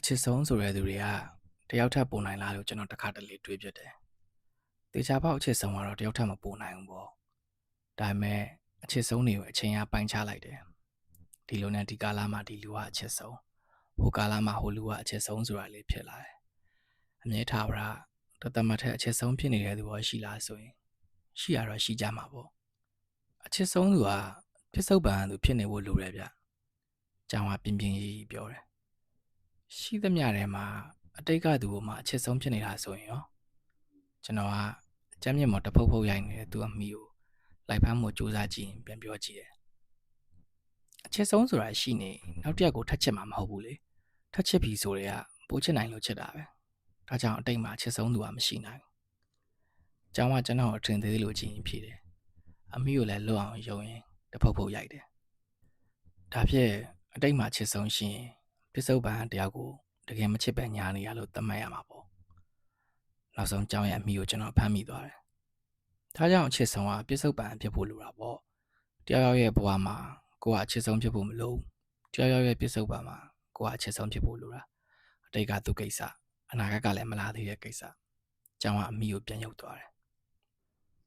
ချစ်ဆုံးဆိုတဲ့သူတွေကတယောက်ထပ်ပိုနိုင်လားလို့ကျွန်တော်တစ်ခါတလေတွေးပြတယ်။တေချာပေါက်အချစ်ဆုံးကတော့တယောက်ထပ်မပိုနိုင်ဘူးပေါ့။ဒါပေမဲ့အချစ်ဆုံးတွေကိုအချိန်ကပိုင်းခြားလိုက်တယ်။ဒီလိုနဲ့ဒီကာလမှာဒီလူကအချစ်ဆုံး။ဟိုကာလမှာဟိုလူကအချစ်ဆုံးဆိုတာလေးဖြစ်လာတယ်။အမြဲထားပါတသက်မထက်အချစ်ဆုံးဖြစ်နေတဲ့သူရောရှိလားဆိုရင်ရှိရတော့ရှိကြမှာပေါ့။အချစ်ဆုံးသူကပြစ္ဆုတ်ပံသူဖြစ်နေဖို့လိုတယ်ဗျ။ကျောင်းကပြင်းပြင်းကြီးပြောတယ်။ရှိသမျှထဲမှာအတိတ်ကသူ့ကိုမှအချစ်ဆုံးဖြစ်နေတာဆိုရင်ရောကျွန်တော်ကအကြမ်းမြင့်မော်တဖုတ်ဖုတ်ရိုက်နေတဲ့သူအမိကိုလိုက်ဖမ်းမှုစူးစမ်းကြည့်ရင်ပြန်ပြောကြည့်တယ်အချစ်ဆုံးဆိုတာရှိနေနောက်တစ်ယောက်ကိုထပ်ချစ်မှာမဟုတ်ဘူးလေထပ်ချစ်ပြီဆိုတဲ့ကပိုးချစ်နိုင်လို့ချစ်တာပဲဒါကြောင့်အတိတ်မှာအချစ်ဆုံးသူကမရှိနိုင်ဘူးကျောင်းကကျွန်တော်အထင်သေးလို့ကြည့်ရင်ဖြစ်တယ်အမိကိုလည်းလွတ်အောင်ယုံရင်တဖုတ်ဖုတ်ရိုက်တယ်ဒါဖြစ်အတိတ်မှာချစ်ဆုံးရှိရင်ပစ္စုပန်တယောက်ကိုတကယ်မချစ်ပဲညာနေရလို့သတ်မှတ်ရမှာပေါ့နောက်ဆုံးကျောင်းရဲ့အမိကိုကျွန်တော်ဖမ်းမိသွားတယ်ဒါကြောင့်အချစ်ဆုံးကပစ္စုပန်ဖြစ်ဖို့လိုတာပေါ့တယောက်ရဲ့ဘဝမှာကိုကအချစ်ဆုံးဖြစ်ဖို့မလိုတယောက်ရဲ့ပစ္စုပန်မှာကိုကအချစ်ဆုံးဖြစ်ဖို့လိုတာအတိတ်ကသူ့ကိစ္စအနာဂတ်ကလည်းမလာသေးတဲ့ကိစ္စကျောင်းကအမိကိုပြန်ရောက်သွားတယ်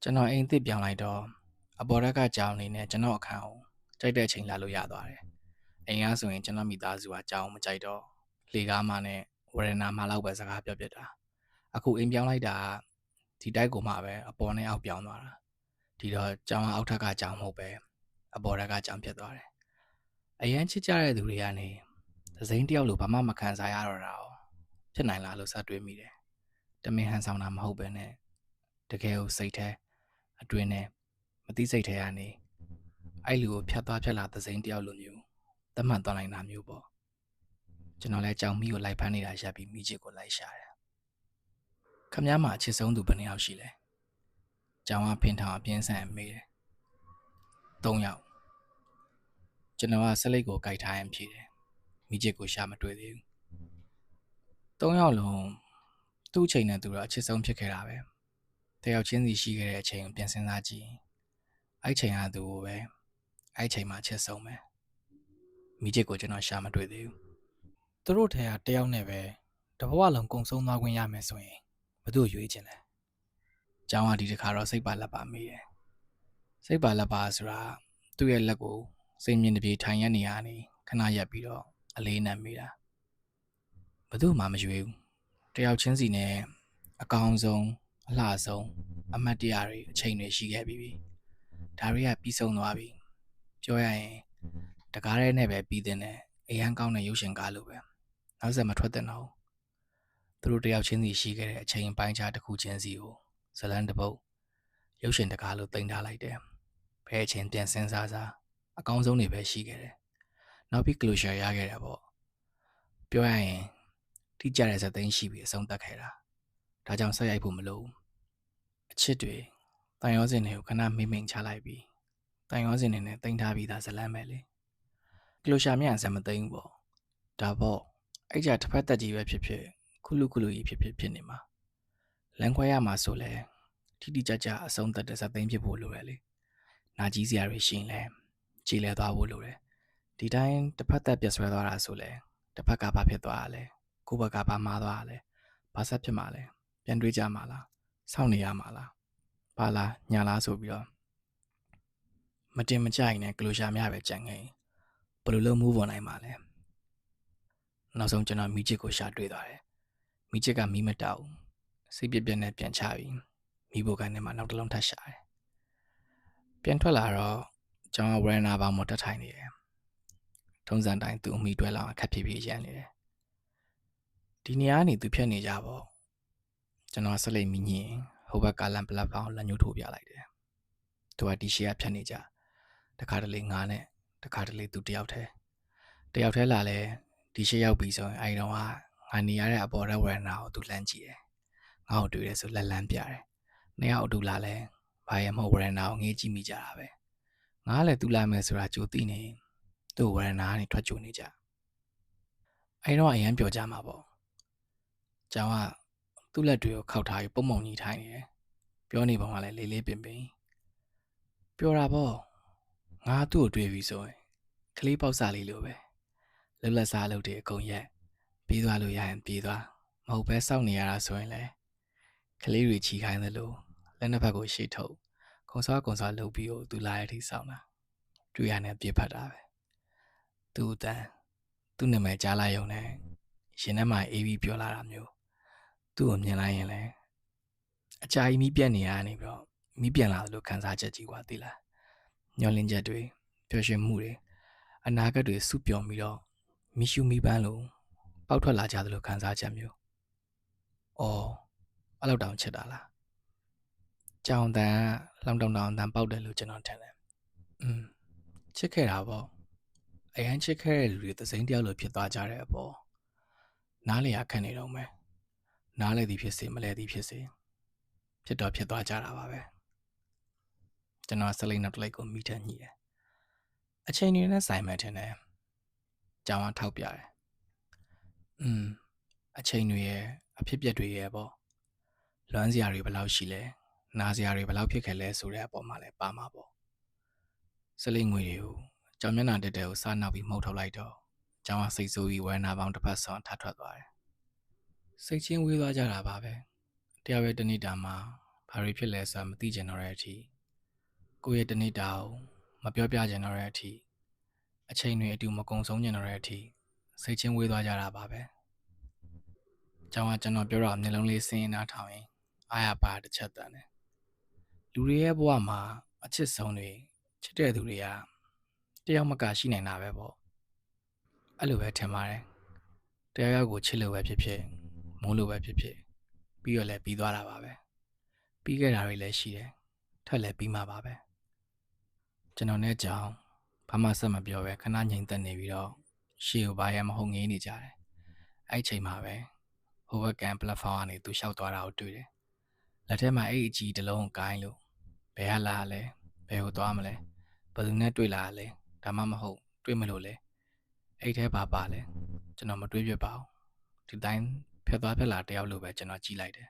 ကျွန်တော်အိမ်သစ်ပြောင်းလိုက်တော့အပေါ်ရက်ကကျောင်းနေနဲ့ကျွန်တော်အခန်းကိုကြိုက်တဲ့အချိန်လာလို့ရသွားတယ်အိမ်ကဆိုရင်ကျွန်တော်မိသားစုကကျောင်းမကြိုက်တော့လေကားမှနဲ့ဝရဏမှလောက်ပဲစကားပြောပြတာအခုအိမ်ပြောင်းလိုက်တာဒီတိုက်ကိုမှပဲအပေါ်နဲ့အောက်ပြောင်းသွားတာဒီတော့ကျောင်းအောက်ထက်ကကျောင်းမဟုတ်ပဲအပေါ်ထက်ကကျောင်းဖြစ်သွားတယ်အရန်ချစ်ကြတဲ့သူတွေကနေသစိမ်းတယောက်လိုဘာမှမခံစားရတော့တာဖြစ်နိုင်လားလို့စတွေးမိတယ်တမင်ဟန်ဆောင်တာမဟုတ်ပဲနဲ့တကယ်ကိုစိတ်แท้အတွင်းနဲ့မသိစိတ်แท้ကနေအဲ့လူကိုဖြတ်သွားဖြတ်လာသစိမ်းတယောက်လိုမျိုးသတ်မှတ်သွားနိုင်တာမျိုးပေါ့ကျွန်တော်လည်းကြောင်မီကိုလိုက်ဖမ်းနေတာရပ်ပြီးမိချစ်ကိုလိုက်ရှာတယ်ခမည်းမှာအချစ်ဆုံးသူဘယ်နှယောက်ရှိလဲကျောင်းကဖင်ထောင်အပြင်းဆန်မေးတယ်3ယောက်ကျွန်တော်ကဆက်လိတ်ကိုကြိုက်ထားရင်ဖြေတယ်မိချစ်ကိုရှာမတွေ့သေးဘူး3ယောက်လုံးသူ့အချိန်နဲ့သူတော့အချစ်ဆုံးဖြစ်ခဲ့တာပဲတယောက်ချင်းစီရှိခဲ့တဲ့အချိန်ကိုပြန်စဉ်းစားကြည့်အဲ့ချိန်ကသူကိုပဲအဲ့ချိန်မှာအချစ်ဆုံးပဲမိချစ်ကိုကျွန်တော်ရှာမတွေ့သေးဘူးသူတို့ထဲကတယောက်နဲ့ပဲတဘဝလုံးကုံဆုံးသွားခွင့်ရမယ်ဆိုရင်ဘယ်သူ့ရွေးချင်လဲကျောင်းကဒီတစ်ခါတော့စိတ်ပါလက်ပါမေးတယ်စိတ်ပါလက်ပါဆိုတာသူ့ရဲ့လက်ကိုစိတ်မြင်တပြေထိုင်ရနေရနေခဏရက်ပြီးတော့အလေးနံမေးတာဘယ်သူမှမရွေးဘူးတယောက်ချင်းစီနဲ့အကောင်းဆုံးအလှဆုံးအမတ်တရားတွေအချိန်တွေရှိခဲ့ပြီဒါတွေကပြီးဆုံးသွားပြီပြောရရင်တကားရဲနဲ့ပဲပြီးတဲ့အရန်ကောင်းတဲ့ရုပ်ရှင်ကားလိုပဲနောက်ဆက်မထွက်တဲ့တော့သူတို့တယောက်ချင်းစီရှိခဲ့တဲ့အချိန်ပိုင်းခြားတစ်ခုချင်းစီကိုဇလန်တပုတ်ရုပ်ရှင်တကားလိုတင်ထားလိုက်တယ်ဘဲအချင်းပြန်စဉ်းစားစားအကောင်းဆုံးတွေပဲရှိခဲ့တယ်နောက်ပြီး closure ရခဲ့တယ်ပေါ့ပြောရရင်တိကျတဲ့ဇာတ်သိမ်းရှိပြီးအဆုံးသတ်ခဲ့တာဒါကြောင့်ဆက်ရိုက်ဖို့မလိုအချစ်တွေတန်ရောစင်တွေကိုခဏမိမ့်ချလိုက်ပြီးတန်ရောစင်တွေနဲ့တင်ထားပြီးသားဇလန်ပဲလေclosure မြန်စမသိမ်းဘူးပေါ့ဒါပေါ့အဲ့ကြတစ်ဖက်သက်ကြီးပဲဖြစ်ဖြစ်ခုလူကြီးဖြစ်နေမှာလမ်းခွဲရမှာဆိုလဲတိတိကျကျအဆုံးသတ်တဲ့ဇာတ်သိမ်းဖြစ်ဖို့လိုတယ်လေနာကြီးစရာတွေရှိရင်လဲကြည်လဲသွားဖို့လိုတယ်ဒီတိုင်းတစ်ဖက်သက်ပြဆွဲသွားတာဆိုလဲတစ်ဖက်ကဘာဖြစ်သွားတာလဲကိုယ့်ဘက်ကဘာမှားသွားတာလဲဘာဆက်ဖြစ်မှာလဲပြန်တွေးကြမှာလားစောင့်နေရမှာလားဘာလားညာလားဆိုပြီးတော့မတင်မကြိုက်နဲ့ closure များပဲကြံခဲ့ဘယ်လိုလုပ် move on နိုင်မှာလဲနောက်ဆုံးကျွန်တော်မိချစ်ကိုရှာတွေ့သွားတယ်မိချစ်ကမီးမတောက်စိတ်ပြက်နဲ့ပြန်ချပြီးမိဘကန်ထဲမှာနောက်တစ်လုံးထပ်ရှာတယ်ပြန်ထွက်လာတော့ကျွန်တော်ဝရဏဘောင်မှာတက်ထိုင်နေတယ်ထုံးစံတိုင်းသူ့အမိတွဲလောက်အခက်ပြေရန်နေတယ်ဒီနေရာကနေသူဖြတ်နေကြပေါ့ကျွန်တော်ဆက်လက်မိညင်ဟိုဘက်ကလန်ပလက်ဖောင်းလက်ညှိုးထိုးပြလိုက်တယ်သူကဒီရှေ့ကဖြတ်နေကြတခါတလေငါနဲ့တခါတလေသူတယောက်ထဲလာလဲဒီရှေ့ရောက်ပြီဆိုရင်အဲဒီတော့ငါနေရတဲ့အပေါ်ရက်ဝရဏကိုသူလှမ်းကြည့်တယ်ငါ့ကိုတွေ့တယ်ဆိုလက်လန်းပြတယ်နှစ်ယောက်အတူလာလဲဘာရမဟုတ်ဝရဏကိုငေးကြည့်မိကြတာပဲငါလည်းသူလာမယ်ဆိုတာကြိုသိနေသူ့ဝရဏကနေထွက်ကြိုနေကြအဲဒီတော့အရန်ပြောကြမှာပေါ့ကျောင်းကသူ့လက်တွေကိုခောက်ထားပြီးပုံမုံကြီးထိုင်နေတယ်ပြောနေပုံကလည်းလေးလေးပင်ပင်ပြောတာပေါ့ငါသူ့ကိုတွေ့ပြီဆိုရင်ကလေးပေါက်စားလေးလိုပဲလွတ်လပ်စားလုပ်တဲ့အကုန်ရက် ပြေးသွားလို့ရရင်ပြေးသွားမဟုတ်ပဲစောင့်နေရတာဆိုရင်လေကလေးတွေချီခိုင်းသလိုလက်နှစ်ဖက်ကိုရှေ့ထုတ်ခုံစားလုပ်ပြီးတော့သူလာတဲ့အထိစောင့်တာတွေ့ရနဲ့ပြေးဖတ်တာပဲသူ့အတန်သူ့နာမည်ကြားလိုက်ရုံနဲ့ရင်ထဲမှာအေးပြီးပြောလာတာမျိုးသူ့ကိုမြင်လိုက်ရင်လေအကြာကြီးမီးပြတ်နေရတာနေပြီးတော့မီးပြန်လာသလိုခံစားချက်ကြီးกว่าသိလားညှော်လင်းချက်တွေပျော်ရွှင်မှုတွေအနာဂတ်တွေစုပြုံပြီးတော့မီးရှူမီးပန်းလို့ပေါက်ထွက်လာကြသလိုခံစားချက်မျိုးအော်အဲ့လောက်တောင်ချစ်တာလားကြောင်တန်လောင်တောင်တောင်တန်ပေါက်တယ်လို့ကျွန်တော်ထင်တယ်ချစ်ခဲ့တာပေါ့အရန်ချစ်ခဲ့တဲ့လူတွေသစိမ်းတယောက်လိုဖြစ်သွားကြတဲ့အပေါ်နားလေရခက်နေတော့မယ်နားလေသည်ဖြစ်စေမလဲသည်ဖြစ်စေဖြစ်တော့ဖြစ်သွားကြတာပါပဲကျွန်တော်စလိန်နောက်တစ်လိုက်ကိုမိထက်ညှိတယ်အချိန်တွေနဲ့ဆိုင်မှထင်တယ်ကြောင်ကထောက်ပြတယ်အချိန်တွေရဲ့အဖြစ်ပြက်တွေရဲ့ပေါ့လွမ်းစရာတွေဘယ်လောက်ရှိလဲနာစရာတွေဘယ်လောက်ဖြစ်ခဲ့လဲဆိုတဲ့အပေါ်မှာလည်းပါမှာပေါ့စလိန်ငွေတွေကိုကြောင်မျက်နှာတက်တဲ့ကိုစားနောက်ပြီးမှုတ်ထုတ်လိုက်တော့ကြောင်ကစိတ်ဆိုးပြီးဝဲနာပေါင်းတစ်ဖက်ဆောင်ထထွက်သွားတယ်စိတ်ချင်းဝေးသွားကြတာပါပဲတယောက်ရဲ့တနေ့တာမှာဘာတွေဖြစ်လဲဆိုတာမသိကြတော့တဲ့အထိကိုယ့်ရဲ့တနေ့တာကိုမပြောပြကြတော့တဲ့အထိအချိန်တွေအတူမကုံဆုံးကြတော့တဲ့အထိစိတ်ချင်းဝေးသွားကြတာပါပဲကျောင်းကကျွန်တော်ပြောတော့မျက်လုံးလေးစင်းနားထောင်ရင်အားရပါတစ်ချက်တန်တယ်လူတွေရဲ့ဘဝမှာအချစ်ဆုံးတွေချစ်တဲ့သူတွေကတယောက်မကရှိနိုင်တာပဲပေါ့အဲ့လိုပဲထင်ပါတယ်တယောက်ယောက်ကိုချစ်လို့ပဲဖြစ်ဖြစ်မိုးလို့ပဲဖြစ်ဖြစ်ပြီးတော့လည်းပြီးသွားတာပါပဲပြီးခဲ့တာတွေလည်းရှိတယ်ထပ်လည်းပြီးမှာပါပဲကျွန်တော်နဲ့ကြောင်ဘာမှဆက်မပြောပဲခဏငြိမ်သက်နေပြီးတော့ရှေ့ကိုဘာရမဟုတ်ငေးနေကြတယ်အဲ့ချိန်မှာပဲဟိုဘက်ကန် platform ကနေသူလျှောက်သွားတာကိုတွေ့တယ်လက်ထဲမှာအဲ့အကြီးတစ်လုံးကိုကိုင်းလို့ဘယ်ဟာလာလဲဘယ်ကိုသွားမလဲဘယ်သူနဲ့တွေ့လာလဲဒါမှမဟုတ်တွေ့မလို့လဲအဲ့ထဲပါလဲကျွန်တော်မတွေးပြပါဘူးဒီတိုင်းဖျက်သွားဖျက်လာတယောက်လိုပဲကျွန်တော်ကြည့်လိုက်တယ်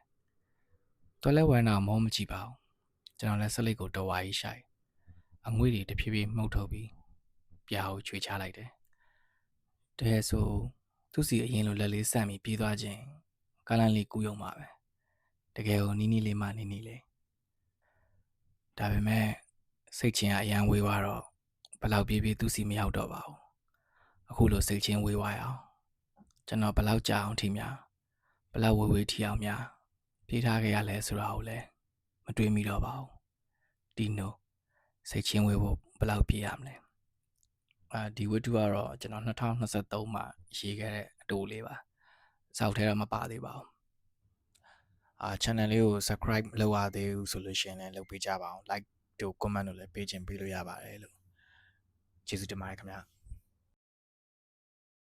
တော်လဲဝမ်းတော့မောမကြည့်ပါဘူးကျွန်တော်လည်းဆက်လက်ကိုတော်ဝါကြီးရှိုက်အငွေ့တွေတဖြည်းဖြည်းမှုတ်ထုတ်ပြီးပြာကိုချွေချလိုက်တယ်တဲ့ဆိုသူစီအရင်လိုလက်လေးဆန့်ပြီးပြေးသွားခြင်းကားလမ်းလေးကူးရုံပါပဲတကယ်ကိုနီးနီးလေးမှနီးနီးလေးဒါပေမဲ့စိတ်ချင်းကအရန်ဝေးသွားတော့ဘယ်လောက်ပြေးပြေးသူစီမရောက်တော့ပါဘူးအခုလိုစိတ်ချင်းဝေးသွားရအောင်ကျွန်တော်ဘယ်လောက်ကြာအောင်ထိများဘယ်လောက်ဝေးထီအောင်များပြေးထားခဲ့ရလဲဆိုတာကိုလည်းမတွေးမိတော့ပါဘူးဒီနိုစိတ်ချင်းဝေးဖို့ဘယ်လောက်ပြေးရမလဲဒီဝတ္ထုကတော့ကျွန်တော်2023မှာရေးခဲ့တဲ့အတူလေးပါစောက်ထဲတော့မပါသေးပါဘူးchannel လေးကို subscribe လုပ်ရသေးဘူးဆိုလို့ရှိရင်လည်းလုပ်ပေးကြပါအောင် like တို့ comment တို့လည်းပေးခြင်းပေးလို့ရပါတယ်လို့ကျေးဇူးတင်ပါတယ်ခင်ဗျာ